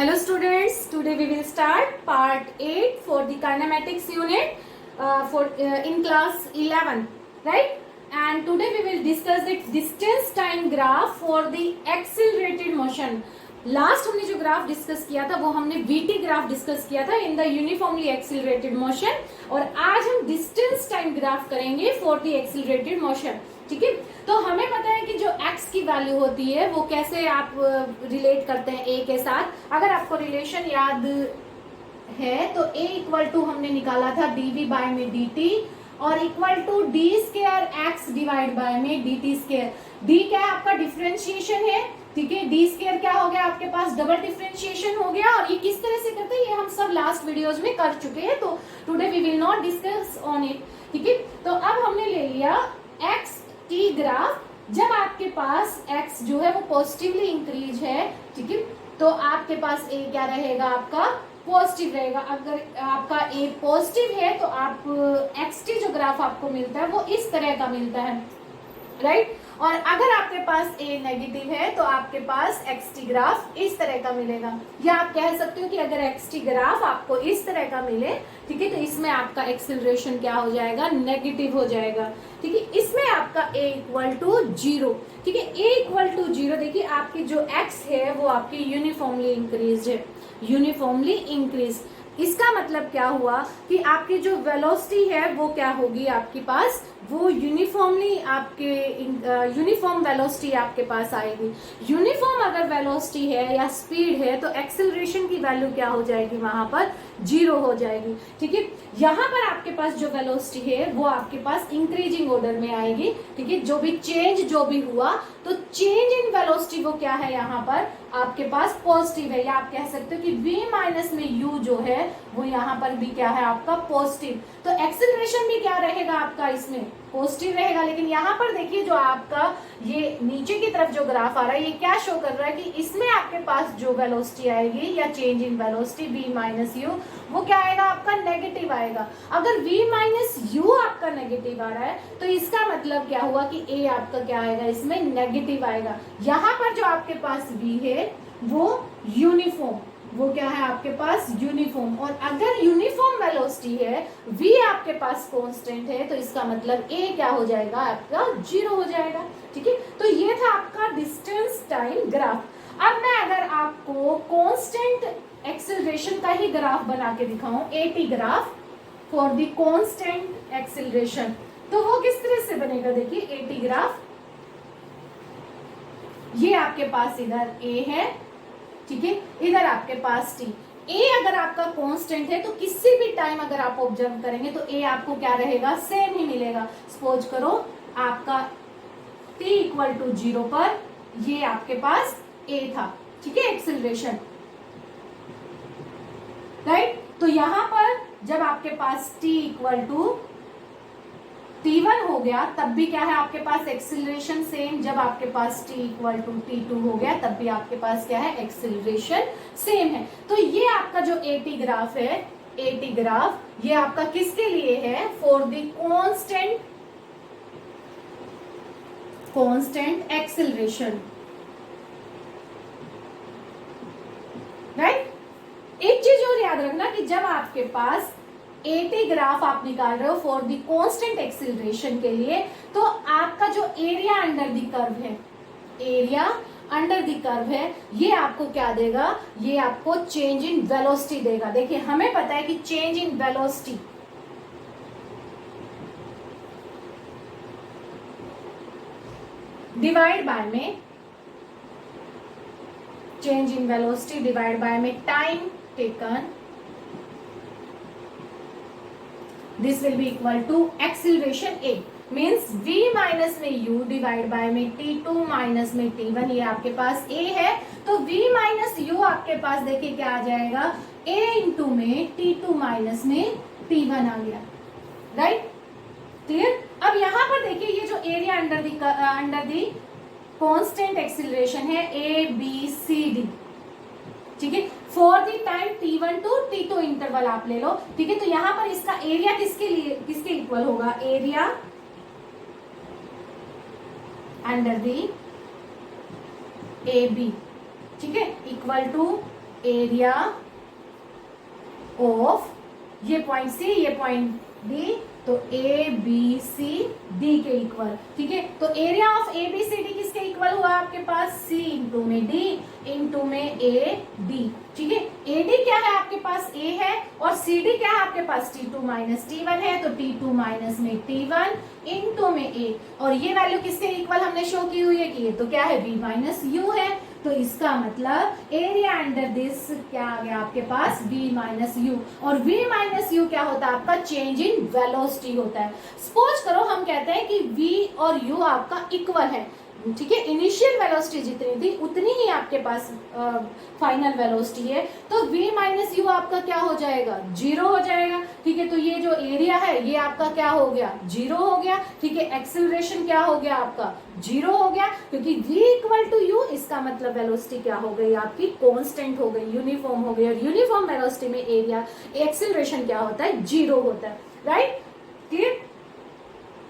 Hello students, today we will start part 8 for the kinematics unit in class 11, right? And today we will discuss the distance time graph for the accelerated motion. Last हमने जो graph discuss किया था वो हमने VT graph discuss किया था in the uniformly accelerated motion, और आज हम डिस्टेंस टाइम ग्राफ करेंगे फॉर द एक्सिलरेटेड मोशन। ठीक है, तो हमें पता है कि जो x की वैल्यू होती है वो कैसे आप रिलेट करते हैं a के साथ। अगर आपको रिलेशन याद है तो a इक्वल टू हमने निकाला था dv बाय में dt और equal to D square X divide by में dt स्क्वायर। d क्या है? आपका डिफरेंशिएशन है। ठीक है, डी स्क्वायर क्या हो गया? आपके पास डबल डिफरेंशिएशन हो गया। और ये किस तरह से करते हैं ये हम सब लास्ट वीडियोस में कर चुके हैं, तो today we will not discuss on it. ठीक है, तो अब हमने ले लिया एक्स टी ग्राफ। जब आपके पास x जो है वो पॉजिटिवली इंक्रीज है, ठीक है, तो आपके पास a क्या रहेगा? आपका पॉजिटिव रहेगा। अगर आपका a पॉजिटिव है तो आप xt जो ग्राफ आपको मिलता है वो इस तरह का मिलता है, राइट? और अगर आपके पास a नेगेटिव है तो आपके पास xt ग्राफ इस तरह का मिलेगा। या आप कह सकते हो कि अगर xt ग्राफ आपको इस तरह का मिले, ठीक है, तो इसमें आपका एक्सेलरेशन क्या हो जाएगा? नेगेटिव हो जाएगा। ठीक है, इसमें आपका a इक्वल टू 0। ठीक है, a इक्वल टू 0। देखिए आपकी जो x है वो आपकी यूनिफॉर्मली इंक्रीज है, यूनिफॉर्मली इंक्रीज। इसका मतलब क्या हुआ कि आपकी जो वेलोसिटी है वो क्या होगी? आपके पास वो यूनिफॉर्मली आपके यूनिफॉर्म वेलोसिटी आपके पास आएगी। यूनिफॉर्म अगर वेलोसिटी है या स्पीड है तो एक्सेलरेशन की वैल्यू क्या हो जाएगी? वहां पर 0 हो जाएगी। ठीक है, यहाँ पर आपके पास जो वेलोसिटी है वो आपके पास इंक्रीजिंग ऑर्डर में आएगी। ठीक है, जो भी चेंज जो भी हुआ तो चेंज इन वेलोसिटी वो क्या है? यहाँ पर आपके पास पॉजिटिव है। या आप कह सकते हो कि v माइनस में u जो है वो यहाँ पर भी क्या है? आपका पॉजिटिव। तो एक्सेलरेशन भी क्या रहेगा आपका? इसमें पॉजिटिव रहेगा। लेकिन यहाँ पर देखिए जो आपका ये नीचे की तरफ जो ग्राफ आ रहा है ये क्या शो कर रहा है कि इसमें आपके पास जो वेलोसिटी आएगी या change in velocity v minus you वो क्या आएगा? आपका नेगेटिव आएगा। अगर v माइनस यू आपका नेगेटिव आ रहा है तो इसका मतलब क्या हुआ कि a आपका क्या आएगा? इसमें नेगेटिव आएगा। यहाँ पर जो आपके पास v है वो यूनिफॉर्म, वो क्या है आपके पास? यूनिफॉर्म। और अगर यूनिफॉर्म वेलोसिटी है, v आपके पास कांस्टेंट है, तो इसका मतलब a क्या हो जाएगा? आपका 0 हो जाएगा। ठीक है, तो ये था आपका डिस्टेंस टाइम ग्राफ। अब मैं अगर आपको कांस्टेंट एक्सेलरेशन का ही ग्राफ बना के दिखाऊं, at graph for the constant acceleration, तो वो किस तरह से बनेगा? देखिए at ग्राफ, ये आपके पास इधर a है, ठीक है, इधर आपके पास t। a अगर आपका कांस्टेंट है तो किसी भी टाइम अगर आप ऑब्जर्व करेंगे तो a आपको क्या रहेगा? सेम ही मिलेगा। सपोज करो आपका t इक्वल टू 0 पर ये आपके पास a था, ठीक है, एक्सेलरेशन, राइट? तो यहां पर जब आपके पास t इक्वल टू t1 हो गया तब भी क्या है आपके पास? Acceleration same. जब आपके पास t इक्वल टू t2 हो गया तब भी आपके पास क्या है? एक्सेलरेशन सेम है। तो ये आपका जो at ग्राफ है, at ग्राफ ये आपका किसके लिए है? For the constant acceleration, right? एक चीज और याद रखना कि जब आपके पास at ग्राफ आप निकाल रहे हो फॉर द कांस्टेंट एक्सेलरेशन के लिए, तो आपका जो एरिया अंडर द कर्व है, एरिया अंडर द कर्व है, ये आपको क्या देगा? ये आपको चेंज इन वेलोसिटी देगा। देखिए हमें पता है कि change in velocity divide by में, change in velocity divide by में time taken, this will be equal to acceleration a means v minus में u डिवाइड बाय में t2 माइनस में t1। ये आपके पास a है तो v माइनस u आपके पास देखिए क्या आ जाएगा? a इंटू में t2 माइनस में t1 आ गया, राइट? क्लियर? अब यहाँ पर देखिए ये जो area under the constant acceleration है a b c d, ठीक है, for the time t1 to t2 interval आप ले लो। ठीक है, तो यहां पर इसका एरिया किसके इक्वल होगा? एरिया अंडर दी AB, ठीक है, इक्वल टू एरिया ऑफ ये पॉइंट सी, ये पॉइंट डी, तो ए बी सी डी के इक्वल। ठीक है, तो area of A B C D किसके इक्वल हुआ आपके पास? सी इंटू में डी इंटू में ए डी। ठीक है, ए डी क्या है आपके पास? ए है, और सी डी क्या है आपके पास? T2 माइनस T1 है, तो T2 माइनस में T1 इंटू में ए, और ये वैल्यू किसके इक्वल हमने शो की हुई है कि ये तो क्या है? V माइनस यू है। तो इसका मतलब एरिया अंडर दिस क्या आ गया आपके पास? V माइनस यू, और V माइनस यू क्या होता है आपका? चेंज इन वेलोसिटी होता है। सपोज करो हम कहते हैं कि V और U आपका इक्वल है। ठीक है, इनिशियल वेलोसिटी जितनी थी उतनी ही आपके पास फाइनल वेलोसिटी है, तो V माइनस यू आपका क्या हो जाएगा? जीरो हो जाएगा। ठीक है, तो ये जो एरिया है ये आपका क्या हो गया? जीरो हो गया। ठीक है, एक्सेलरेशन क्या हो गया आपका? जीरो हो गया, क्योंकि V इक्वल टू यू, इसका मतलब वेलोसिटी क्या हो गई आपकी? कांस्टेंट हो गई, यूनिफॉर्म हो गई, और यूनिफॉर्म वेलोसिटी में एरिया एक्सेलरेशन क्या होता है? जीरो होता है। Right, clear?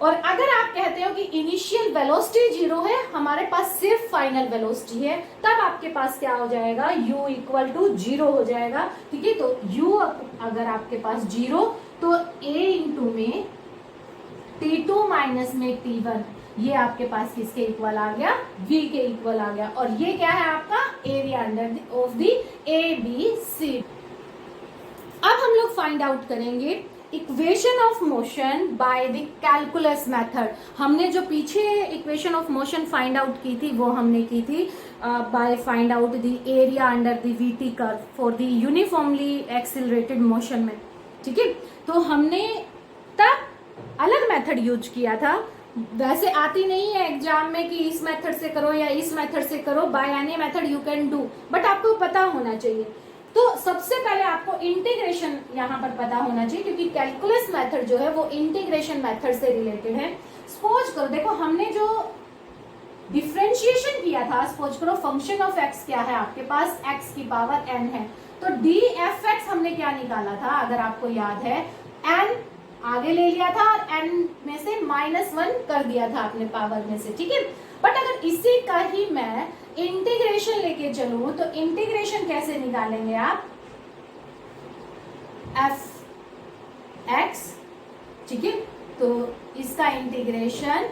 और अगर आप कहते हो कि इनिशियल वेलोसिटी जीरो है, हमारे पास सिर्फ फाइनल वेलोसिटी है, तब आपके पास क्या हो जाएगा? u इक्वल टू जीरो हो जाएगा। ठीक है, तो u अगर आपके पास जीरो, तो a इंटू में T2 माइनस में T1, ये आपके पास किसके इक्वल आ गया? v के इक्वल आ गया। और ये क्या है आपका? Area under of the A B C. अब हम लोग फाइंड आउट करेंगे equation of motion by the calculus method. हमने जो पीछे equation of motion find out की थी वो हमने की थी by find out the area under the VT curve for the uniformly accelerated motion में। ठीक है, तो हमने तब अलग मेथड यूज किया था। वैसे आती नहीं है एग्जाम में कि इस मेथड से करो या इस मेथड से करो, by any method you can do, but आपको पता होना चाहिए। तो सबसे पहले आपको इंटीग्रेशन यहाँ पर पता होना चाहिए, क्योंकि कैलकुलस मेथड जो है वो इंटीग्रेशन मेथड से रिलेटेड है। सपोज करो, देखो हमने जो डिफरेंशिएशन किया था, सपोज करो फंक्शन ऑफ एक्स क्या है आपके पास? एक्स की पावर n है, तो डी एफ एक्स हमने क्या निकाला था? अगर आपको याद है, n आगे ले लिया था और n में से -1 कर दिया था अपने पावर में से। ठीक है, बट अगर इसी का ही मैं इंटीग्रेशन लेके चलूं तो इंटीग्रेशन कैसे निकालेंगे आप? एफ एक्स, ठीक है, तो इसका इंटीग्रेशन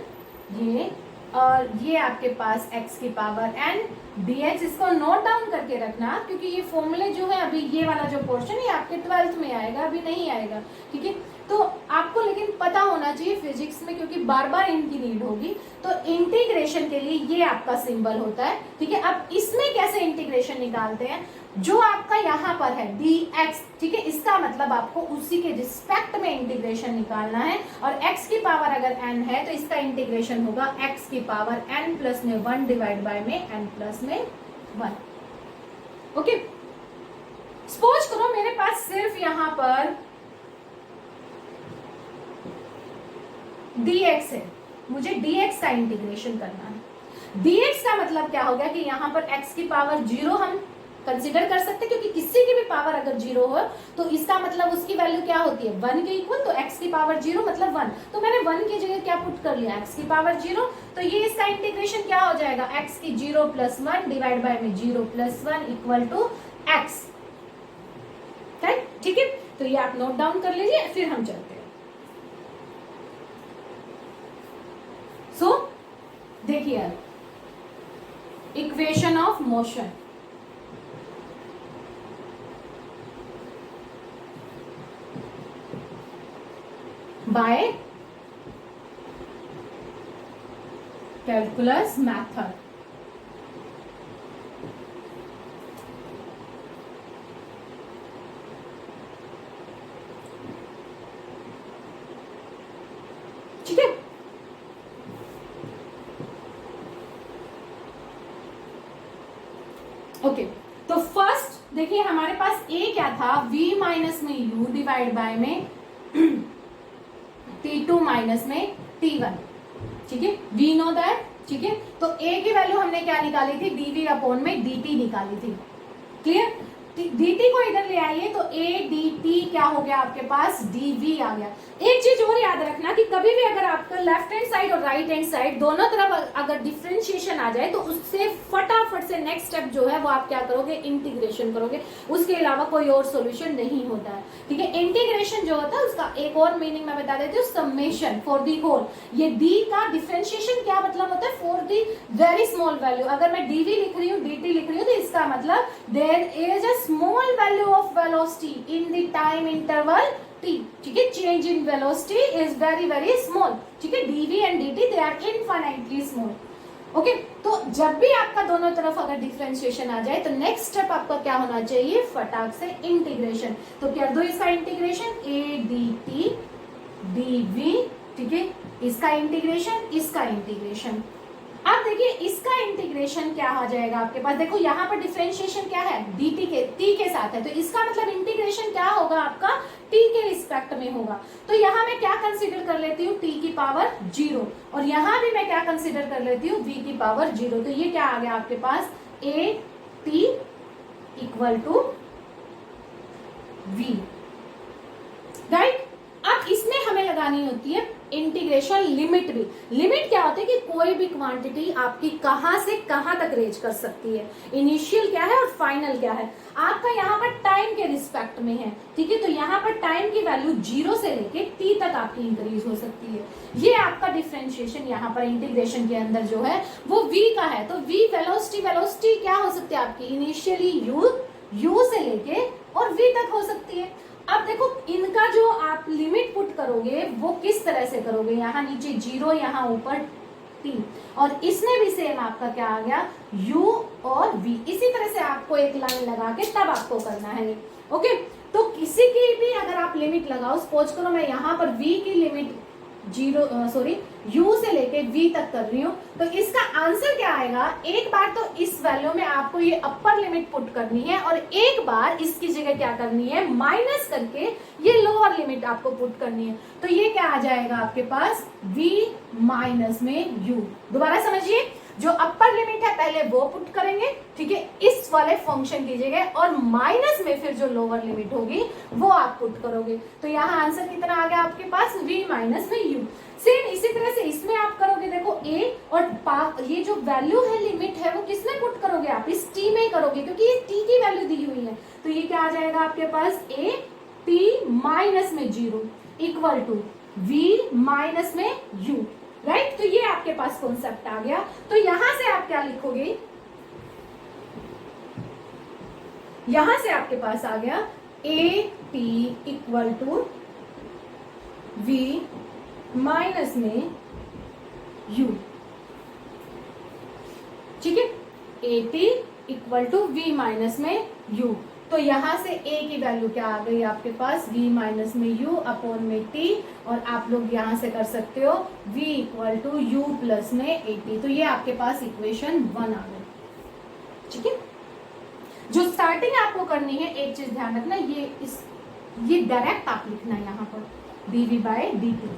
ये, और ये आपके पास x की पावर n dx। इसको नोट डाउन करके रखना, क्योंकि ये फॉर्मूले जो है अभी ये वाला जो पोर्शन है आपके 12th में आएगा, अभी नहीं आएगा। ठीक है, तो आपको लेकिन पता होना चाहिए फिजिक्स में, क्योंकि बार बार इनकी नीड होगी। तो इंटीग्रेशन के लिए ये आपका सिंबल होता है। ठीक है, अब इसमें कैसे इंटीग्रेशन निकालते हैं? जो आपका यहाँ पर है dx, ठीक है, इसका मतलब आपको उसी के रिस्पेक्ट में इंटीग्रेशन निकालना है, और x की पावर अगर n है तो इसका इंटीग्रेशन होगा x की पावर n प्लस में 1 डिवाइड बाय में n प्लस में 1। ओके, सपोज करो मेरे पास सिर्फ यहाँ पर dx है, मुझे dx का इंटीग्रेशन करना है। dx का मतलब क्या हो गया कि यहाँ पर x की पावर 0 हम कंसीडर कर सकते हैं, क्योंकि किसी की भी पावर अगर 0 हो तो इसका मतलब उसकी वैल्यू क्या होती है? 1 के इक्वल। तो x की पावर 0 मतलब 1, तो मैंने 1 की जगह क्या पुट कर लिया? x की पावर 0। तो ये इसका इंटीग्रेशन क्या हो जाएगा? x की 0 प्लस 1 डिवाइड बाय में 0 प्लस 1 इक्वल टू x। ठीक है, तो ये आप नोट डाउन कर लीजिए, फिर हम चलते हैं। सो देखिए, equation of motion, by calculus method. ठीक है, ओके, तो फर्स्ट देखिए हमारे पास a क्या था? v माइनस में u डिवाइड बाय में T2 माइनस में T1। ठीक है, वी नो दैट। ठीक है, तो a की वैल्यू हमने क्या निकाली थी? dv अपॉन में dt निकाली थी। क्लियर? dt को इधर ले आइए तो a dt क्या हो गया आपके पास? dv आ गया। एक चीज और याद रखना कि कभी भी अगर आपका लेफ्ट हैंड साइड और राइट हैंड साइड दोनों तरफ अगर डिफरेंशिएशन आ जाए तो उससे फटाफट फटाफट से नेक्स्ट स्टेप जो है वो आप क्या करोगे, इंटीग्रेशन करोगे, उसके अलावा कोई और सॉल्यूशन नहीं होता है। ठीक है, इंटीग्रेशन जो होता है उसका एक और मीनिंग मैं बता देती हूँ, समेशन फॉर दी होल। ये डी का डिफरेंशिएशन क्या मतलब होता है, for the very small value. अगर मैं डीवी लिख रही हूँ, डीटी लिख रही हूँ, तो इसका मतलब there is a small value of velocity in the time interval t। ठीक है, change in velocity is very very small. ठीक है, dv and dt they are infinitely small. Okay, तो जब भी आपका दोनों तरफ अगर डिफरेंशिएशन आ जाए तो नेक्स्ट स्टेप आपका क्या होना चाहिए, फटाक से इंटीग्रेशन। तो कर दो इसका इंटीग्रेशन, a dt dv। ठीक है, इसका इंटीग्रेशन, इसका इंटीग्रेशन। अब देखिए इसका इंटीग्रेशन क्या हो जाएगा आपके पास, देखो यहाँ पर डिफरेंशिएशन क्या है, dt के t के साथ है, तो इसका मतलब इंटीग्रेशन क्या होगा आपका, t के रिस्पेक्ट में होगा। तो यहाँ मैं क्या कंसीडर कर लेती हूँ, t की पावर 0, और यहाँ भी मैं क्या कंसीडर कर लेती हूँ, v की पावर 0। तो ये क्या आ गया आपके पास, a t equal to v, right. अब इसमें हमें लगानी होती है इंटीग्रेशन लिमिट भी। लिमिट क्या होती है कि कोई भी क्वांटिटी आपकी कहां से कहां तक रेंज कर सकती है, इनिशियल क्या है और फाइनल क्या है। आपका यहाँ पर टाइम के रिस्पेक्ट में है, ठीक है, तो यहाँ पर टाइम की वैल्यू 0 से लेके t तक आपकी इंक्रीज हो सकती है। ये आपका डिफरेंशिएशन यहाँ पर इंटीग्रेशन के अंदर जो है वो v का है। तो v वेलोसिटी, वेलोसिटी क्या हो सकती है आपकी, इनिशियली u से लेके और v तक हो सकती है। अब देखो इनका जो आप लिमिट पुट करोगे वो किस तरह से करोगे, यहाँ नीचे 0, यहाँ ऊपर t, और इसमें भी सेम आपका क्या आ गया, u और v। इसी तरह से आपको एक लाइन लगा के तब आपको करना है। ओके, तो किसी की भी अगर आप लिमिट लगाओ, सपोज करो मैं यहाँ पर v की लिमिट u से लेके v तक कर रही हूँ, तो इसका आंसर क्या आएगा, एक बार तो इस वैल्यू में आपको ये अपर लिमिट पुट करनी है और एक बार इसकी जगह क्या करनी है, माइनस करके ये लोअर लिमिट आपको पुट करनी है। तो ये क्या आ जाएगा आपके पास, v माइनस में u। दोबारा समझिए, जो अपर लिमिट है पहले वो पुट करेंगे, ठीक है, इस वाले फंक्शन की जगह, और माइनस में फिर जो लोअर लिमिट होगी वो आप पुट करोगे। तो यहाँ आंसर कितना आ गया आपके पास, v माइनस में u। सेम इसी तरह से इसमें आप करोगे, देखो a और ये जो वैल्यू है, लिमिट है, वो किसमें पुट करोगे आप, इस t में करोगे, क्योंकि ये t की वैल्यू दी हुई है। तो ये क्या आ जाएगा आपके पास, a t माइनस में 0 इक्वल टू v माइनस में u, राइट। तो ये आपके पास कॉन्सेप्ट आ गया। तो यहां से आप क्या लिखोगे, यहां से आपके पास आ गया a t equal to v minus में u। ठीक है, a t equal to v minus में u। तो यहां से a की वैल्यू क्या आ गई आपके पास, v माइनस में u अपॉन में t, और आप लोग यहां से कर सकते हो v equal to u plus में at। तो ये आपके पास इक्वेशन 1 आ गई। ठीक है, जो स्टार्टिंग आपको करनी है, एक चीज ध्यान रखना, ये डायरेक्ट आप लिखना है यहाँ पर dv बाय dt।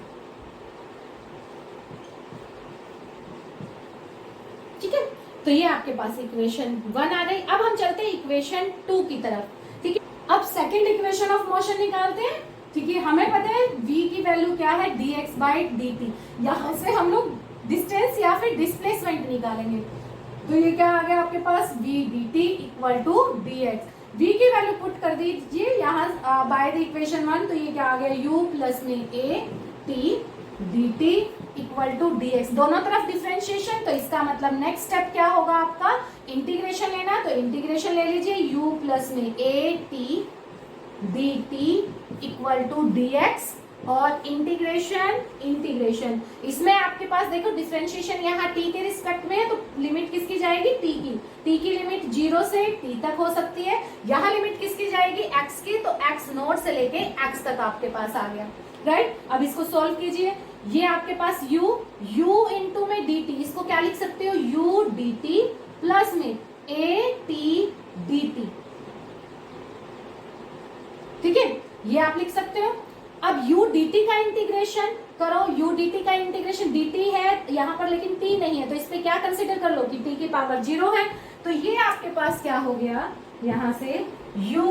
ठीक है, तो ये आपके पास इक्वेशन 1 आ गई। अब हम चलते हैं इक्वेशन 2 की तरफ। ठीक है, अब सेकंड इक्वेशन ऑफ मोशन निकालते हैं। ठीक है, हमें पता है v की वैल्यू क्या है, dx बाई dt। यहां से हम लोग डिस्टेंस या फिर डिस्प्लेसमेंट निकालेंगे। तो ये क्या आ गया आपके पास, v dt equal to dx। v की वैल्यू पुट कर दीजिए यहाँ बाय द इक्वेशन 1। तो ये क्या आ गया, u प्लस में a t dt equal to dx। दोनों तरफ डिफरेंशिएशन, तो इसका मतलब नेक्स्ट स्टेप क्या होगा आपका, इंटीग्रेशन लेना। तो इंटीग्रेशन ले लीजिए, u प्लस में a t dt equal to dx, और इंटीग्रेशन इसमें आपके पास देखो डिफरेंशिएशन यहाँ t के रिस्पेक्ट में है, तो लिमिट किसकी जाएगी, t की लिमिट 0 से t तक हो सकती है। यहाँ लिमिट किसकी जाएगी, x की, तो x नोट से लेके x तक आपके पास आ गया, राइट। अब इसको सॉल्व कीजिए, ये आपके पास u इंटू में dt, इसको क्या लिख सकते हो, u dt प्लस में a t dt। ठीक है, ये आप लिख सकते हो। अब u dt का इंटीग्रेशन करो, u dt का इंटीग्रेशन, dt है यहाँ पर लेकिन t नहीं है, तो इस पे क्या कंसीडर कर लो कि t की पावर 0 है। तो ये आपके पास क्या हो गया, यहाँ से u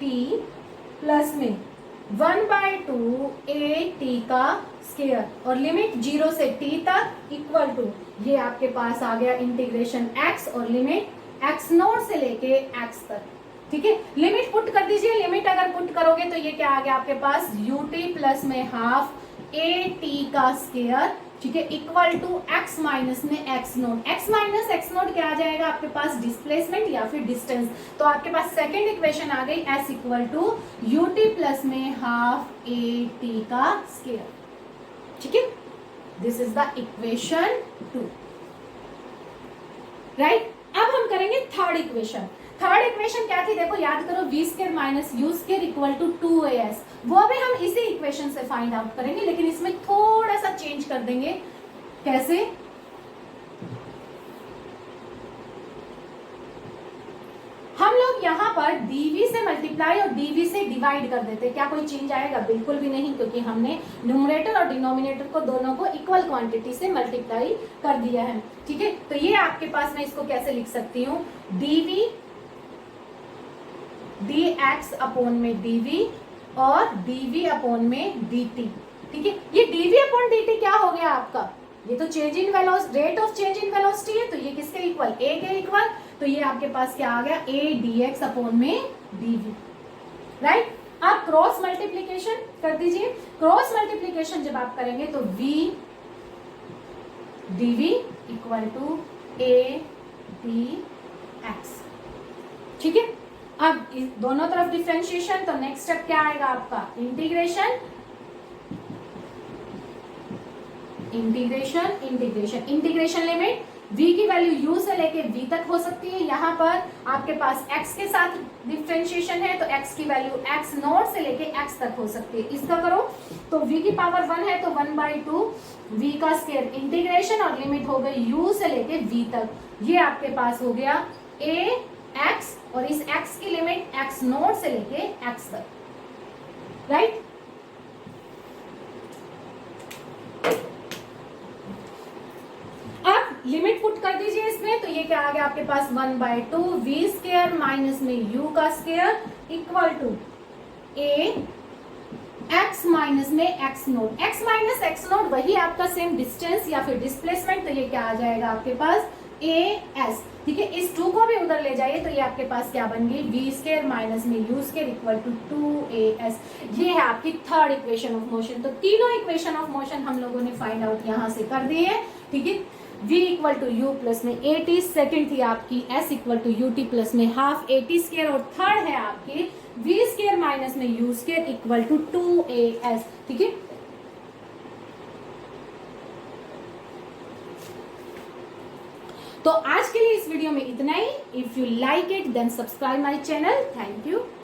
t प्लस में 1/2 a t का स्क्वायर, और लिमिट 0 से t तक इक्वल टू ये आपके पास आ गया इंटीग्रेशन x और लिमिट x नोट से लेके x तक, ठीक है। लिमिट पुट कर दीजिए, लिमिट अगर पुट करोगे तो ये क्या आ गया आपके पास ut प्लस में हाफ at का स्क्वायर, ठीक है, इक्वल टू x माइनस में x naught. x minus x note क्या आ जाएगा आपके पास, डिस्प्लेसमेंट या फिर डिस्टेंस। तो आपके पास सेकेंड इक्वेशन आ गई s equal to ut plus में हाफ at का स्क्वायर, ठीक है। This is the equation 2, right. अब हम करेंगे थर्ड इक्वेशन। थर्ड इक्वेशन क्या थी, देखो याद करो, v square minus u square equal to 2as। वो भी हम इसी इक्वेशन से फाइंड आउट करेंगे, लेकिन इसमें थोड़ा सा चेंज कर देंगे। कैसे, हम लोग यहाँ पर dv से मल्टीप्लाई और dv से डिवाइड कर देते। क्या कोई चेंज आएगा? बिल्कुल भी नहीं, क्योंकि हमने न्यूमरेटर और डिनोमिनेटर को दोनों को इक्वल क्वांटिटी से मल्टीप्लाई कर दिया है, ठीक है। तो ये आपके पास, मैं इसको कैसे लिख सकती हूँ, dv dx अपॉन में dv और dv अपॉन में dt, ठीक है। ये dv अपॉन dt क्या हो गया आपका, ये तो change in velocity, rate of change in velocity है, तो ये किसके इक्वल, a के इक्वल। तो ये आपके पास क्या आ गया, a dx अपॉन में dv, राइट। आप क्रॉस मल्टीप्लीकेशन कर दीजिए। क्रॉस मल्टीप्लीकेशन जब आप करेंगे तो v dv equal to a dx, ठीक है। अब इस दोनों तरफ डिफरेंशिएशन, तो नेक्स्ट स्टेप क्या आएगा आपका, integration, integration, integration, integration limit v की वैल्यू u से लेके v तक हो सकती है। यहाँ पर आपके पास x के साथ डिफरेंशिएशन है, तो x की वैल्यू x नॉट से लेके x तक हो सकती है। इसका करो तो v की पावर 1 है, तो 1/2 v का स्क्वायर, इंटीग्रेशन और लिमिट हो गई u से लेके v तक। ये आपके पास हो गया a x और इस x की लिमिट x नॉट से लेके x तक, राइट। अब लिमिट पुट कर दीजिए इसमें, तो ये क्या आ गया आपके पास, 1/2 v स्क्वायर माइनस में u का square equal to a x minus में x naught. x minus x naught वही आपका सेम डिस्टेंस या फिर डिस्प्लेसमेंट, तो ये क्या आ जाएगा आपके पास, as, ठीक है। इस 2 को भी उधर ले जाइए, तो ये आपके पास क्या बन गई, v स्क्वायर माइनस में u square equal to 2as। ये है आपकी थर्ड इक्वेशन ऑफ मोशन। तो तीनों इक्वेशन ऑफ मोशन हम लोगों ने फाइंड आउट यहाँ से कर दी है, ठीक है। v equal to u plus में at, सेकेंड थी आपकी s equal to ut plus में हाफ at स्क्वायर, और थर्ड है आपकी v स्क्वायर माइनस में u square equal to 2as, ठीक है। तो आज के लिए इस वीडियो में इतना ही। If you like it then subscribe my channel. Thank you.